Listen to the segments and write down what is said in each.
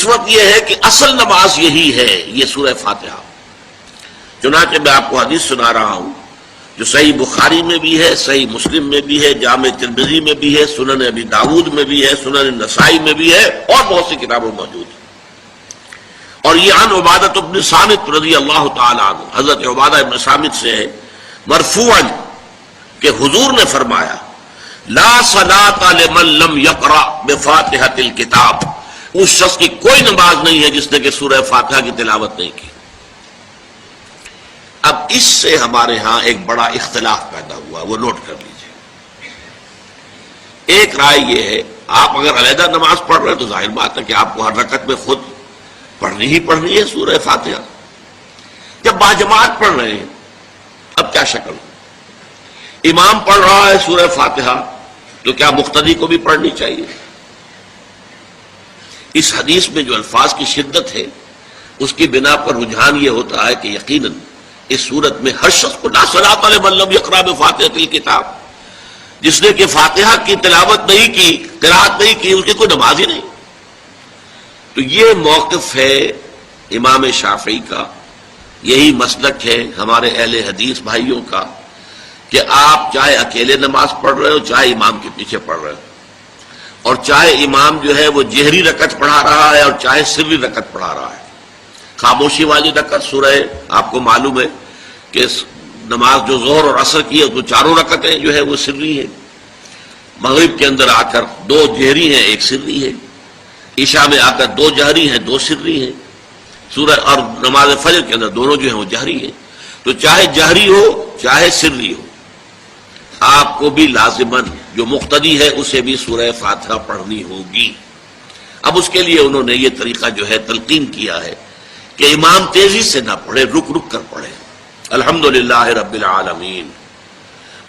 اس وقت یہ ہے کہ اصل نماز یہی ہے، یہ سورہ فاتحہ۔ چنانچہ میں آپ کو حدیث سنا رہا ہوں جو صحیح بخاری میں بھی ہے، صحیح مسلم میں بھی ہے، جامع ترمذی میں بھی ہے، سنن ابی داود میں بھی ہے، سنن نسائی میں بھی ہے، اور بہت سی کتابوں میں موجود ہے۔ اور یہ عن عبادہ بن صامت رضی اللہ تعالی عنہ، حضرت عبادہ بن صامت سے ہے مرفوعا کہ حضور نے فرمایا لا صلاۃ لمن لم یقرأ بفاتحۃ الکتاب، اس شخص کی کوئی نماز نہیں ہے جس نے کہ سورہ فاتحہ کی تلاوت نہیں کی۔ اب اس سے ہمارے ہاں ایک بڑا اختلاف پیدا ہوا، وہ نوٹ کر لیجئے۔ ایک رائے یہ ہے آپ اگر علیحدہ نماز پڑھ رہے ہیں تو ظاہر بات ہے کہ آپ کو ہر رکعت میں خود پڑھنی ہی پڑھنی ہے سورہ فاتحہ۔ جب باجماعت پڑھ رہے ہیں اب کیا شکل؟ امام پڑھ رہا ہے سورہ فاتحہ تو کیا مقتدی کو بھی پڑھنی چاہیے؟ اس حدیث میں جو الفاظ کی شدت ہے اس کی بنا پر رجحان یہ ہوتا ہے کہ یقیناً اس صورت میں ہر شخص کو لا صلاۃ لمن لم یقرأ بفاتحۃ الکتاب، جس نے کہ فاتحہ کی تلاوت نہیں کی، قرأت نہیں کی، اس کی کوئی نماز ہی نہیں۔ تو یہ موقف ہے امام شافعی کا، یہی مسلک ہے ہمارے اہل حدیث بھائیوں کا کہ آپ چاہے اکیلے نماز پڑھ رہے ہو، چاہے امام کے پیچھے پڑھ رہے ہو، اور چاہے امام جو ہے وہ جہری رکعت پڑھا رہا ہے اور چاہے سری رکعت پڑھا رہا ہے۔ خاموشی والی رکعت سورہ آپ کو معلوم ہے کہ نماز جو ظہر اور عصر کی ہے تو چاروں رکعتیں جو ہے وہ سری ہیں، مغرب کے اندر آ کر دو جہری ہیں ایک سری ہے، عشاء میں آ کر دو جہری ہیں دو سری ہیں، سورہ اور نماز فجر کے اندر دونوں جو ہیں وہ جہری ہیں۔ تو چاہے جہری ہو چاہے سری ہو، آپ کو بھی لازماً جو مقتدی ہے اسے بھی سورہ فاتحہ پڑھنی ہوگی۔ اب اس کے لیے انہوں نے یہ طریقہ جو ہے تلقین کیا ہے کہ امام تیزی سے نہ پڑھے، رک رک کر پڑھے الحمدللہ رب العالمین،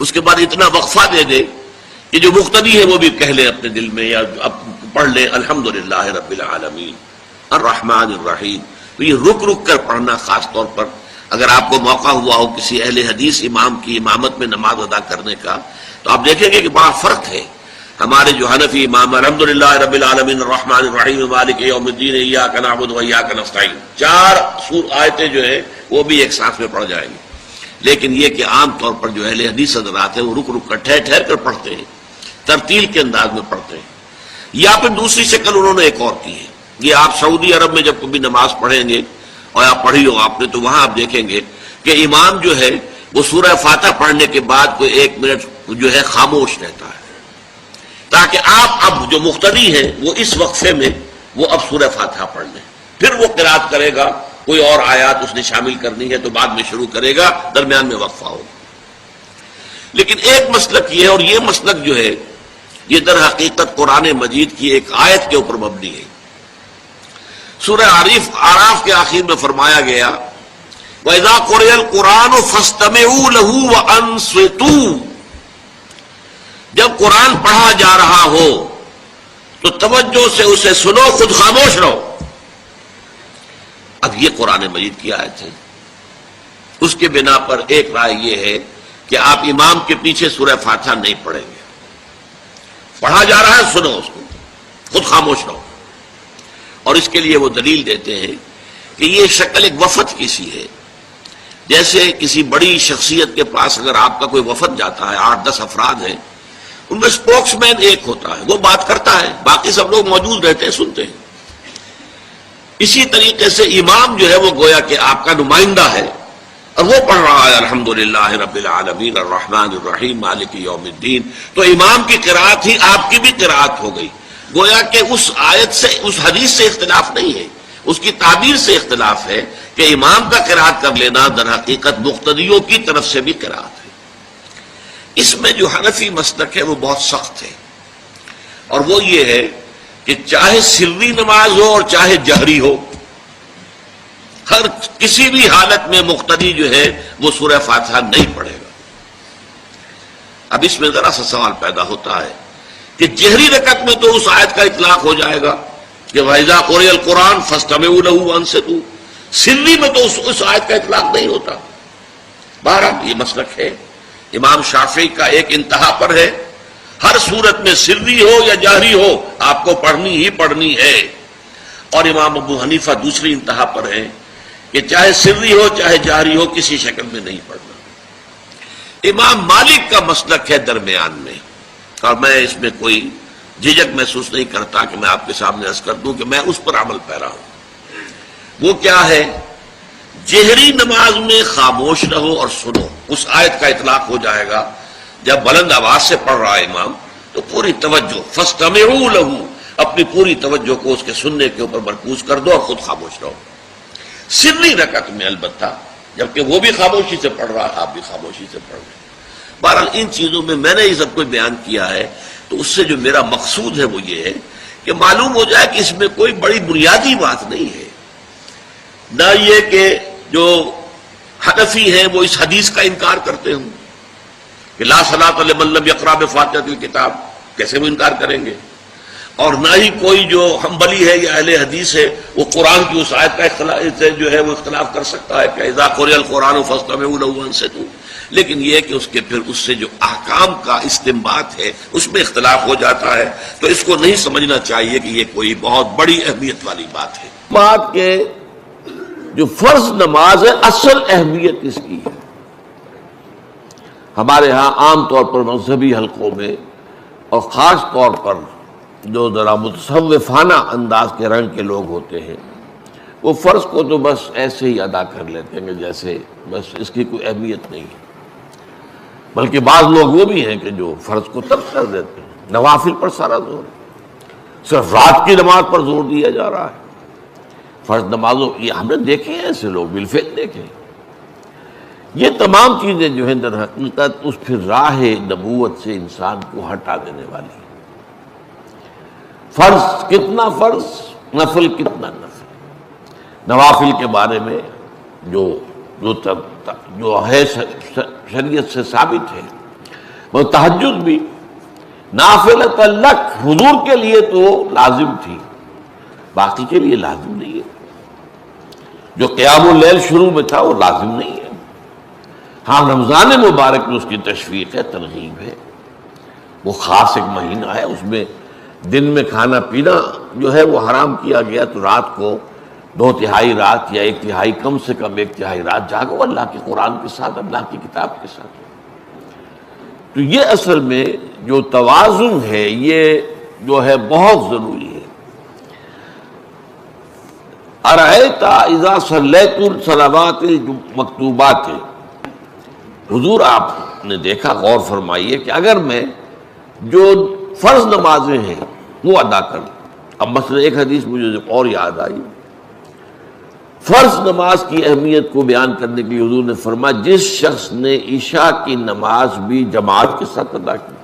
اس کے بعد اتنا وقفہ دے دے کہ جو مقتدی ہے وہ بھی کہہ لے اپنے دل میں یا اب پڑھ لے الحمدللہ رب العالمین الرحمن الرحیم۔ تو یہ رک رک کر پڑھنا، خاص طور پر اگر آپ کو موقع ہوا ہو کسی اہل حدیث امام کی امامت میں نماز ادا کرنے کا تو آپ دیکھیں گے کہ بڑا فرق ہے۔ ہمارے جو حنفی امام الحمدللہ رب العالمین الرحمن الرحیم مالک یوم الدین ایاک نعبد و ایاک نستعین، چار آیتیں جو ہیں وہ بھی ایک ساتھ میں پڑھ جائیں گے، لیکن یہ کہ عام طور پر جو اہل حدیث حضرات ہیں وہ رک رک کر ٹھہر ٹھہر کر پڑھتے ہیں، ترتیل کے انداز میں پڑھتے ہیں۔ یا پھر دوسری شکل انہوں نے ایک اور کی ہے، یہ آپ سعودی عرب میں جب کبھی نماز پڑھیں گے اور آپ پڑھی ہو آپ نے تو وہاں آپ دیکھیں گے کہ امام جو ہے وہ سورہ فاتحہ پڑھنے کے بعد کوئی 1 منٹ جو ہے خاموش رہتا ہے تاکہ آپ اب جو مقتدی ہیں وہ اس وقفے میں وہ اب سورہ فاتحہ پڑھ لیں، پھر وہ قرات کرے گا، کوئی اور آیات اس نے شامل کرنی ہے تو بعد میں شروع کرے گا، درمیان میں وقفہ ہوگا۔ لیکن ایک مسلک یہ ہے، اور یہ مسلک جو ہے یہ در حقیقت قرآن مجید کی ایک آیت کے اوپر مبنی ہے۔ سورہ اعراف کے آخر میں فرمایا گیا وَإِذَا قُرِئَ الْقُرْآنُ فَاسْتَمِعُوا لَهُ وَأَنصِتُوا، جب قرآن پڑھا جا رہا ہو تو توجہ سے اسے سنو، خود خاموش رہو۔ اب یہ قرآن مجید کی آیت ہے، اس کے بنا پر ایک رائے یہ ہے کہ آپ امام کے پیچھے سورہ فاتحہ نہیں پڑھیں گے، پڑھا جا رہا ہے سنو اس کو، خود خاموش رہو۔ اور اس کے لیے وہ دلیل دیتے ہیں کہ یہ شکل ایک وفد کی سی ہے، جیسے کسی بڑی شخصیت کے پاس اگر آپ کا کوئی وفد جاتا ہے، 8-10 افراد ہیں، ان میں اسپوکس مین ایک ہوتا ہے، وہ بات کرتا ہے، باقی سب لوگ موجود رہتے ہیں، سنتے ہیں۔ اسی طریقے سے امام جو ہے وہ گویا کہ آپ کا نمائندہ ہے اور وہ پڑھ رہا ہے الحمدللہ رب العالمین الرحمن الرحیم مالک یوم الدین، تو امام کی قرات ہی آپ کی بھی قرات ہو گئی۔ گویا کہ اس آیت سے، اس حدیث سے اختلاف نہیں ہے، اس کی تعبیر سے اختلاف ہے کہ امام کا قرات کر لینا در حقیقت مقتدیوں کی طرف سے بھی قرات ہے۔ اس میں جو حنفی مسلک ہے وہ بہت سخت ہے، اور وہ یہ ہے کہ چاہے سری نماز ہو اور چاہے جہری ہو، ہر کسی بھی حالت میں مقتدی جو ہے وہ سورہ فاتحہ نہیں پڑھے گا۔ اب اس میں ذرا سا سوال پیدا ہوتا ہے کہ جہری رکعت میں تو اس آیت کا اطلاق ہو جائے گا کہ وَإِذَا قُرِئَ الْقُرْآنُ فَاسْتَمِعُوا لَهُ وَأَنصِتُوا، سری میں تو اس آیت کا اطلاق نہیں ہوتا۔ بہرحال یہ مسلک ہے امام شافعی کا، ایک انتہا پر ہے، ہر صورت میں سری ہو یا جہری ہو آپ کو پڑھنی ہی پڑھنی ہے۔ اور امام ابو حنیفہ دوسری انتہا پر ہیں کہ چاہے سری ہو چاہے جہری ہو کسی شکل میں نہیں پڑھنا۔ امام مالک کا مسلک ہے درمیان میں، اور میں اس میں کوئی جھجک محسوس نہیں کرتا کہ میں آپ کے سامنے عرض کر دوں کہ میں اس پر عمل پیرا ہوں۔ وہ کیا ہے؟ جہری نماز میں خاموش رہو اور سنو۔ اس آیت کا اطلاق ہو جائے گا جب بلند آواز سے پڑھ رہا ہے امام تو پوری توجہ، فاستمعوا لہ، اپنی پوری توجہ کو اس کے سننے کے اوپر مرکوز کر دو اور خود خاموش رہو۔ سری رکعت میں البتہ جبکہ وہ بھی خاموشی سے پڑھ رہا ہے، آپ بھی خاموشی سے پڑھ رہے ہیں۔ بہرحال ان چیزوں میں میں نے یہ سب کچھ بیان کیا ہے تو اس سے جو میرا مقصود ہے وہ یہ ہے کہ معلوم ہو جائے کہ اس میں کوئی بڑی بنیادی بات نہیں ہے، نہ یہ کہ جو حنفی ہیں وہ اس حدیث کا انکار کرتے ہوں کہ لا صلاۃ لمن لم یقرأ بفاتحۃ الکتاب، کیسے وہ انکار کریں گے؟ اور نہ ہی کوئی جو حنبلی ہے یا اہل حدیث ہے وہ قرآن کی اس آیت کا اختلاف سے جو ہے وہ اختلاف کر سکتا ہے کہ اذا قرئ القرآن فاستمعوا لہ وانصتوا، لیکن یہ کہ اس کے پھر اس سے جو احکام کا استنباط ہے اس میں اختلاف ہو جاتا ہے، تو اس کو نہیں سمجھنا چاہیے کہ یہ کوئی بہت بڑی اہمیت والی بات ہے۔ بات کہ جو فرض نماز ہے اصل اہمیت اس کی ہے۔ ہمارے ہاں عام طور پر مذہبی حلقوں میں اور خاص طور پر جو ذرا متصوفانہ انداز کے رنگ کے لوگ ہوتے ہیں وہ فرض کو تو بس ایسے ہی ادا کر لیتے ہیں کہ جیسے بس اس کی کوئی اہمیت نہیں ہے، بلکہ بعض لوگ وہ بھی ہیں کہ جو فرض کو ترک کر دیتے ہیں، نوافل پر سارا زور ہے، صرف رات کی نماز پر زور دیا جا رہا ہے۔ فرض نمازوں یہ ہم نے دیکھے ہیں، ایسے لوگ بالفعل دیکھے ہیں۔ یہ تمام چیزیں جو ہیں در حقیقت اس پھر راہ نبوت سے انسان کو ہٹا دینے والی ہیں۔ فرض کتنا فرض، نفل کتنا نفل۔ نوافل کے بارے میں جو ہے شریعت سے ثابت ہے، وہ تہجد بھی نافلۃ لک، حضور کے لیے تو لازم تھی، باقی کے لیے لازم نہیں ہے۔ جو قیام اللیل شروع میں تھا وہ لازم نہیں ہے۔ ہاں رمضان مبارک میں اس کی تشویق ہے، ترغیب ہے، وہ خاص ایک مہینہ ہے، اس میں دن میں کھانا پینا جو ہے وہ حرام کیا گیا، تو رات کو 2/3 رات یا 1/3 کم سے کم 1/3 رات جاگو اللہ کے قرآن کے ساتھ، اللہ کی کتاب کے ساتھ۔ تو یہ اصل میں جو توازن ہے یہ جو ہے بہت ضروری ہے۔ ارأیت اذا صلیت الصلوات المکتوبات، حضور آپ نے دیکھا، غور فرمائیے کہ اگر میں جو فرض نمازیں ہیں وہ ادا کر لوں۔ اب مثلا ایک حدیث مجھے اور یاد آئی، فرض نماز کی اہمیت کو بیان کرنے کے لیے حضور نے فرمایا جس شخص نے عشاء کی نماز بھی جماعت کے ساتھ ادا کی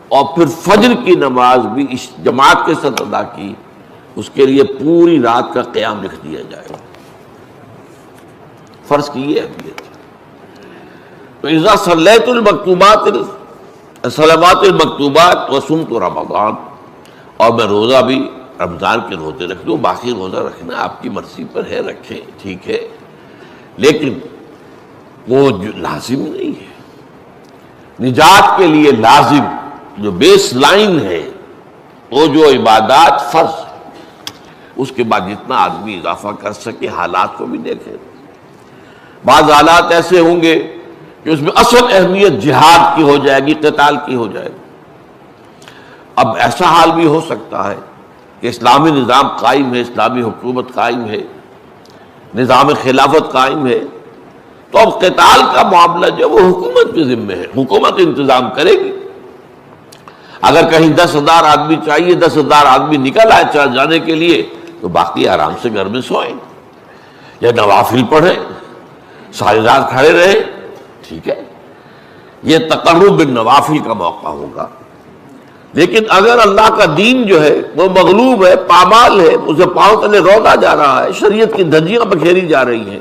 اور پھر فجر کی نماز بھی جماعت کے ساتھ ادا کی، اس کے لیے پوری رات کا قیام لکھ دیا جائے گا۔ فرض کی یہ اہمیت ہے۔ تو اذا صلیت المکتوبات صلوات المکتوبات وصمت رمضان، اور میں روزہ بھی رمضان کے روزے رکھ لوں، باقی روزہ رکھنا آپ کی مرضی پر ہے، رکھیں ٹھیک ہے، لیکن وہ لازم نہیں ہے۔ نجات کے لیے لازم جو بیس لائن ہے وہ جو عبادات فرض، اس کے بعد جتنا آدمی اضافہ کر سکے، حالات کو بھی دیکھے۔ بعض حالات ایسے ہوں گے کہ اس میں اصل اہمیت جہاد کی ہو جائے گی، قتال کی ہو جائے گی۔ اب ایسا حال بھی ہو سکتا ہے کہ اسلامی نظام قائم ہے، اسلامی حکومت قائم ہے، نظام خلافت قائم ہے، تو اب قتال کا معاملہ جو وہ حکومت کے ذمہ ہے، حکومت انتظام کرے گی۔ اگر کہیں 10,000 آدمی چاہیے، 10,000 آدمی نکل آئے چاہ جانے کے لیے، تو باقی آرام سے گھر میں سوئیں یا نوافل پڑھیں، ساری رات کھڑے رہیں، ٹھیک ہے، یہ تقرب بالنوافل کا موقع ہوگا۔ لیکن اگر اللہ کا دین جو ہے وہ مغلوب ہے، پامال ہے، اسے پاؤں تلے رودا جا رہا ہے، شریعت کی دھجیاں بکھیری جا رہی ہیں،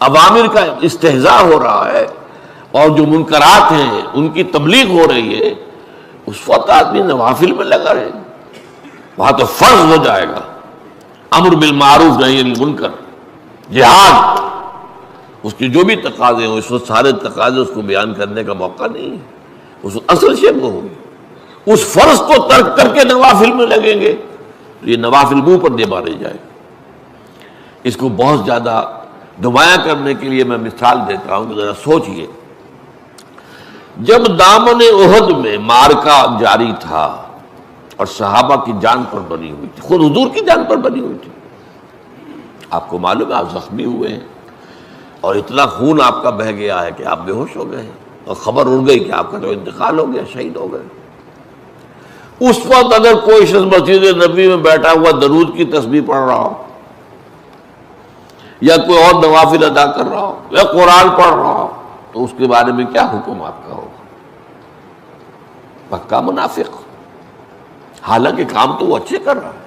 عوامر کا استہزاء ہو رہا ہے، اور جو منکرات ہیں ان کی تبلیغ ہو رہی ہے، اس وقت آدمی نوافل میں لگا رہے، وہاں تو فرض ہو جائے گا امر بالمعروف نہی عن المنکر، جہاد، اس کی جو بھی تقاضے ہوں، اس وقت سارے تقاضے اس کو بیان کرنے کا موقع نہیں ہے، اس وقت اصل شے وہ ہوگی۔ اس فرض کو ترک کر کے نوافل میں لگیں گے تو یہ نوافل منہ پر دے مارے جائے. اس کو بہت زیادہ نمایاں کرنے کے لیے میں مثال دیتا ہوں کہ ذرا سوچئے. جب دامن احد میں معرکہ جاری تھا اور صحابہ کی جان پر بنی ہوئی تھی، خود حضور کی جان پر بنی ہوئی تھی، آپ کو معلوم ہے آپ زخمی ہوئے ہیں اور اتنا خون آپ کا بہہ گیا ہے کہ آپ بے ہوش ہو گئے ہیں اور خبر اڑ گئی کہ آپ کا تو انتقال ہو گیا، شہید ہو گئے. اس وقت اگر کوئی شخص مسجد نبی میں بیٹھا ہوا درود کی تسبیح پڑھ رہا ہو یا کوئی اور نوافل ادا کر رہا ہو یا قرآن پڑھ رہا ہو تو اس کے بارے میں کیا حکم آپ کا ہوگا؟ پکا منافق. حالانکہ کام تو وہ اچھے کر رہا ہے.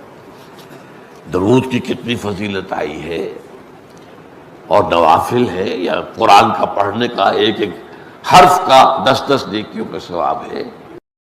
درود کی کتنی فضیلت آئی ہے اور نوافل ہے یا قرآن کا پڑھنے کا ایک ایک حرف کا 10 نیکیوں کا ثواب ہے.